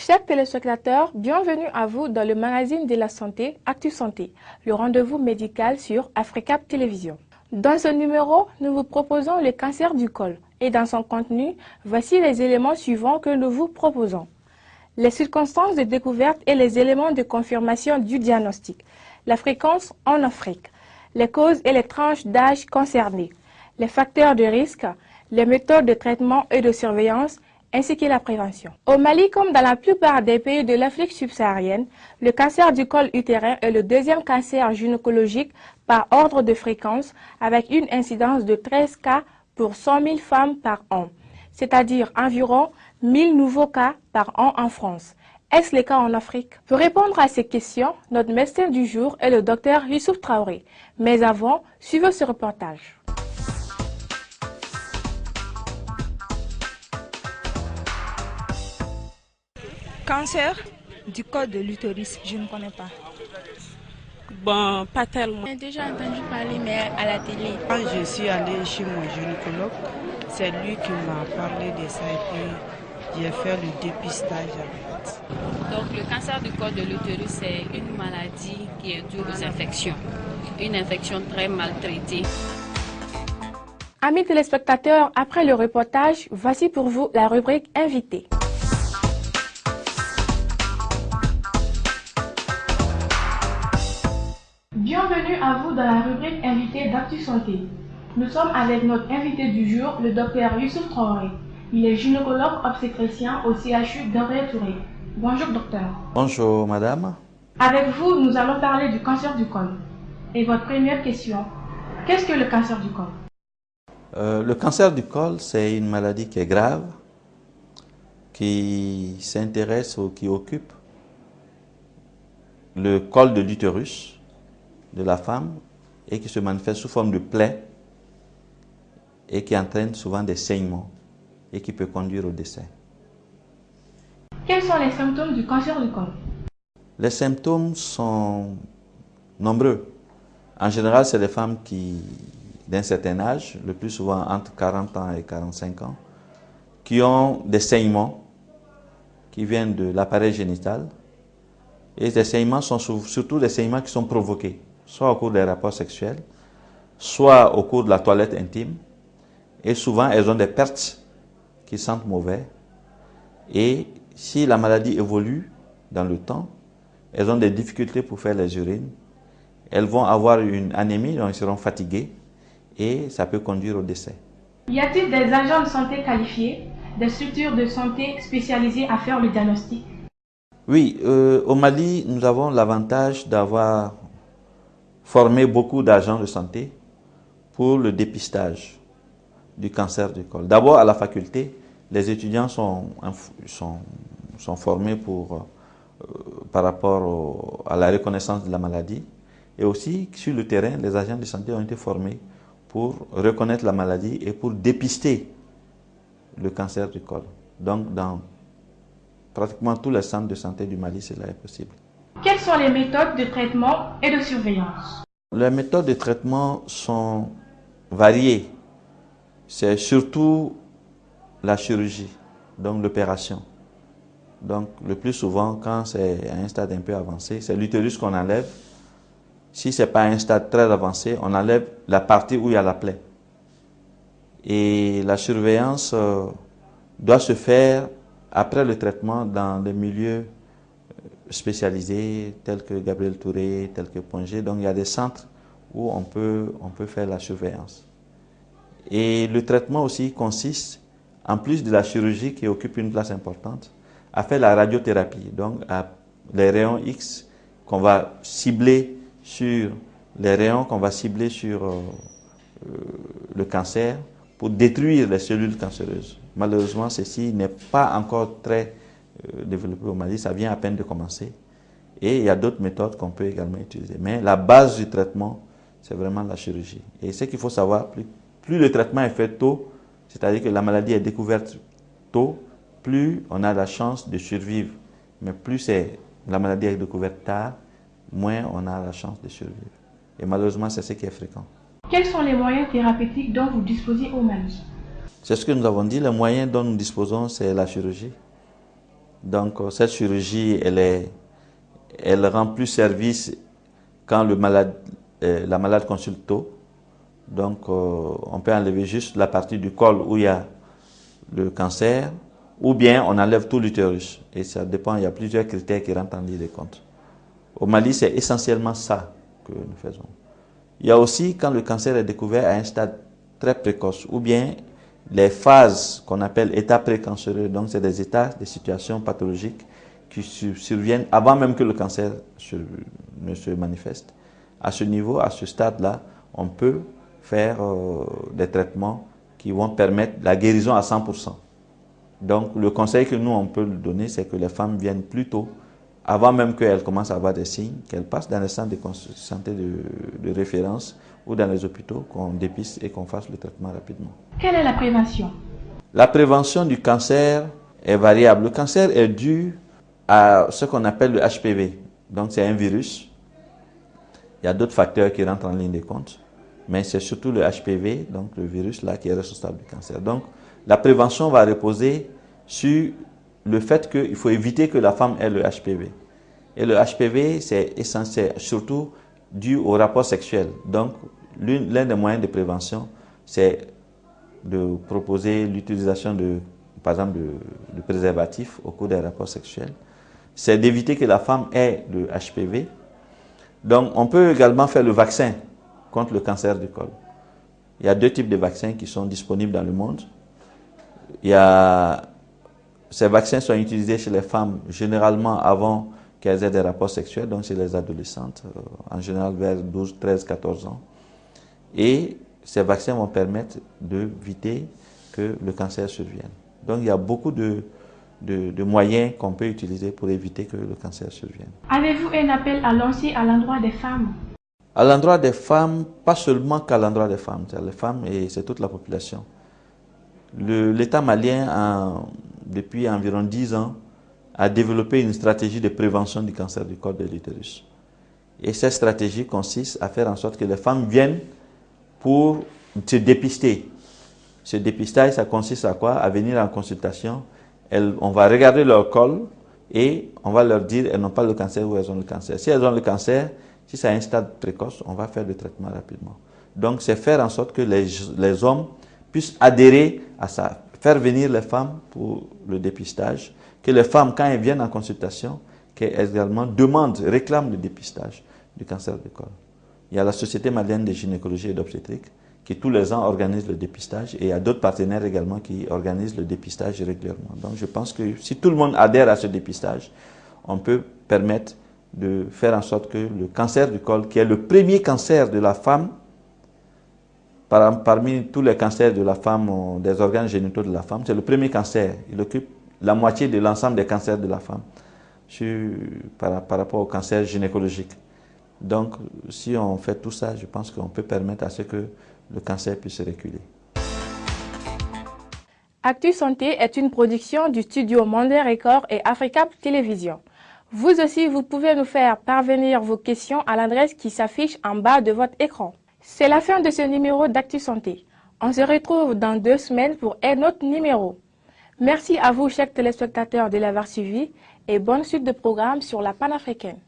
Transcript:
Chers téléspectateurs, bienvenue à vous dans le magazine de la santé, Actu Santé, le rendez-vous médical sur Africa Télévision. Dans ce numéro, nous vous proposons le cancer du col et dans son contenu, voici les éléments suivants que nous vous proposons. Les circonstances de découverte et les éléments de confirmation du diagnostic, la fréquence en Afrique, les causes et les tranches d'âge concernées, les facteurs de risque, les méthodes de traitement et de surveillance, ainsi que la prévention. Au Mali, comme dans la plupart des pays de l'Afrique subsaharienne, le cancer du col utérin est le deuxième cancer gynécologique par ordre de fréquence, avec une incidence de 13 cas pour 100 000 femmes par an, c'est-à-dire environ 1000 nouveaux cas par an en France. Est-ce le cas en Afrique? Pour répondre à ces questions, notre médecin du jour est le docteur Youssouf Traoré. Mais avant, suivez ce reportage. Cancer du col de l'utérus, je ne connais pas. Bon, pas tellement. J'ai déjà entendu parler, mais à la télé. Quand je suis allée chez mon gynécologue, c'est lui qui m'a parlé de ça et puis j'ai fait le dépistage. Donc le cancer du col de l'utérus, c'est une maladie qui est due aux infections. Une infection très mal traitée. Amis téléspectateurs, après le reportage, voici pour vous la rubrique Invité. Bienvenue à vous dans la rubrique Invité d'Actu Santé. Nous sommes avec notre invité du jour, le docteur Youssouf Traoré. Il est gynécologue obstétricien au CHU d'André Touré. Bonjour docteur. Bonjour madame. Avec vous, nous allons parler du cancer du col. Et votre première question, qu'est-ce que le cancer du col? Le cancer du col, c'est une maladie qui est grave, qui s'intéresse ou qui occupe le col de l'utérus de la femme et qui se manifeste sous forme de plaie et qui entraîne souvent des saignements et qui peut conduire au décès. Quels sont les symptômes du cancer du col? Les symptômes sont nombreux. En général, c'est les femmes d'un certain âge, le plus souvent entre 40 ans et 45 ans, qui ont des saignements qui viennent de l'appareil génital. Et ces saignements sont surtout des saignements qui sont provoqués, soit au cours des rapports sexuels, soit au cours de la toilette intime. Et souvent, elles ont des pertes qui sentent mauvais. Et si la maladie évolue dans le temps, elles ont des difficultés pour faire les urines. Elles vont avoir une anémie, donc elles seront fatiguées et ça peut conduire au décès. Y a-t-il des agents de santé qualifiés, des structures de santé spécialisées à faire le diagnostic? Oui, au Mali, nous avons l'avantage d'avoir formé beaucoup d'agents de santé pour le dépistage du cancer du col. D'abord, à la faculté, les étudiants sont formés par rapport à la reconnaissance de la maladie. Et aussi, sur le terrain, les agents de santé ont été formés pour reconnaître la maladie et pour dépister le cancer du col. Donc, dans pratiquement tous les centres de santé du Mali, cela est possible. Quelles sont les méthodes de traitement et de surveillance? Les méthodes de traitement sont variées. C'est surtout la chirurgie, donc l'opération. Donc, le plus souvent, quand c'est à un stade un peu avancé, c'est l'utérus qu'on enlève. Si ce n'est pas un stade très avancé, on enlève la partie où il y a la plaie. Et la surveillance doit se faire après le traitement dans des milieux spécialisés tels que Gabriel Touré, tels que Pongé. Donc il y a des centres où on peut faire la surveillance. Et le traitement aussi consiste, en plus de la chirurgie qui occupe une place importante, à faire la radiothérapie, donc les rayons X qu'on va cibler sur le cancer pour détruire les cellules cancéreuses. Malheureusement, ceci n'est pas encore très développé au Mali, ça vient à peine de commencer. Et il y a d'autres méthodes qu'on peut également utiliser. Mais la base du traitement, c'est vraiment la chirurgie. Et ce qu'il faut savoir, plus le traitement est fait tôt, c'est-à-dire que la maladie est découverte tôt, plus on a la chance de survivre. Mais plus la maladie est découverte tard, moins on a la chance de survivre. Et malheureusement, c'est ce qui est fréquent. Quels sont les moyens thérapeutiques dont vous disposez au Mali? C'est ce que nous avons dit, les moyens dont nous disposons, c'est la chirurgie. Donc cette chirurgie, elle rend plus service quand la malade consulte tôt. Donc on peut enlever juste la partie du col où il y a le cancer, ou bien on enlève tout l'utérus. Et ça dépend, il y a plusieurs critères qui rentrent en ligne de compte. Au Mali, c'est essentiellement ça que nous faisons. Il y a aussi quand le cancer est découvert à un stade très précoce, ou bien les phases qu'on appelle états précancéreux, donc c'est des états, des situations pathologiques qui surviennent avant même que le cancer ne se manifeste. À ce niveau, à ce stade-là, on peut faire des traitements qui vont permettre la guérison à 100%. Donc le conseil que nous on peut donner, c'est que les femmes viennent plus tôt, avant même qu'elles commencent à avoir des signes, qu'elles passent dans les centres de santé de référence ou dans les hôpitaux, qu'on dépiste et qu'on fasse le traitement rapidement. Quelle est la prévention? La prévention du cancer est variable. Le cancer est dû à ce qu'on appelle le HPV. Donc c'est un virus. Il y a d'autres facteurs qui rentrent en ligne de compte, mais c'est surtout le HPV, donc le virus là, qui est responsable du cancer. Donc la prévention va reposer sur le fait qu'il faut éviter que la femme ait le HPV. Et le HPV, c'est essentiel, surtout dû au rapport sexuel. Donc, l'un des moyens de prévention, c'est de proposer l'utilisation par exemple, de préservatifs au cours des rapports sexuels. C'est d'éviter que la femme ait le HPV. Donc, on peut également faire le vaccin contre le cancer du col. Il y a 2 types de vaccins qui sont disponibles dans le monde. Ces vaccins sont utilisés chez les femmes généralement avant qu'elles aient des rapports sexuels, donc chez les adolescentes, en général vers 12, 13, 14 ans. Et ces vaccins vont permettre d'éviter que le cancer survienne. Donc il y a beaucoup de moyens qu'on peut utiliser pour éviter que le cancer survienne. Avez-vous un appel à lancer à l'endroit des femmes? À l'endroit des femmes, pas seulement qu'à l'endroit des femmes, c'est les femmes et c'est toute la population. L'État malien, depuis environ 10 ans, a développé une stratégie de prévention du cancer du col de l'utérus. Et cette stratégie consiste à faire en sorte que les femmes viennent pour se dépister. Ce dépistage, ça consiste à quoi? À venir en consultation. On va regarder leur col et on va leur dire elles n'ont pas le cancer ou elles ont le cancer. Si elles ont le cancer, si c'est à un stade précoce, on va faire le traitement rapidement. Donc c'est faire en sorte que les hommes puissent adhérer à ça. Faire venir les femmes pour le dépistage, que les femmes, quand elles viennent en consultation, qu'elles également demandent, réclament le dépistage du cancer du col. Il y a la Société malienne de gynécologie et d'obstétrique qui tous les ans organise le dépistage et il y a d'autres partenaires également qui organisent le dépistage régulièrement. Donc je pense que si tout le monde adhère à ce dépistage, on peut permettre de faire en sorte que le cancer du col, qui est le premier cancer de la femme, parmi tous les cancers de la femme, des organes génitaux de la femme, c'est le premier cancer. Il occupe la moitié de l'ensemble des cancers de la femme par rapport au cancer gynécologique. Donc, si on fait tout ça, je pense qu'on peut permettre à ce que le cancer puisse reculer. Actu Santé est une production du studio Monday Record et Africa Télévision. Vous aussi, vous pouvez nous faire parvenir vos questions à l'adresse qui s'affiche en bas de votre écran. C'est la fin de ce numéro d'Actu Santé. On se retrouve dans 2 semaines pour un autre numéro. Merci à vous, chers téléspectateurs, de l'avoir suivi et bonne suite de programme sur la panafricaine.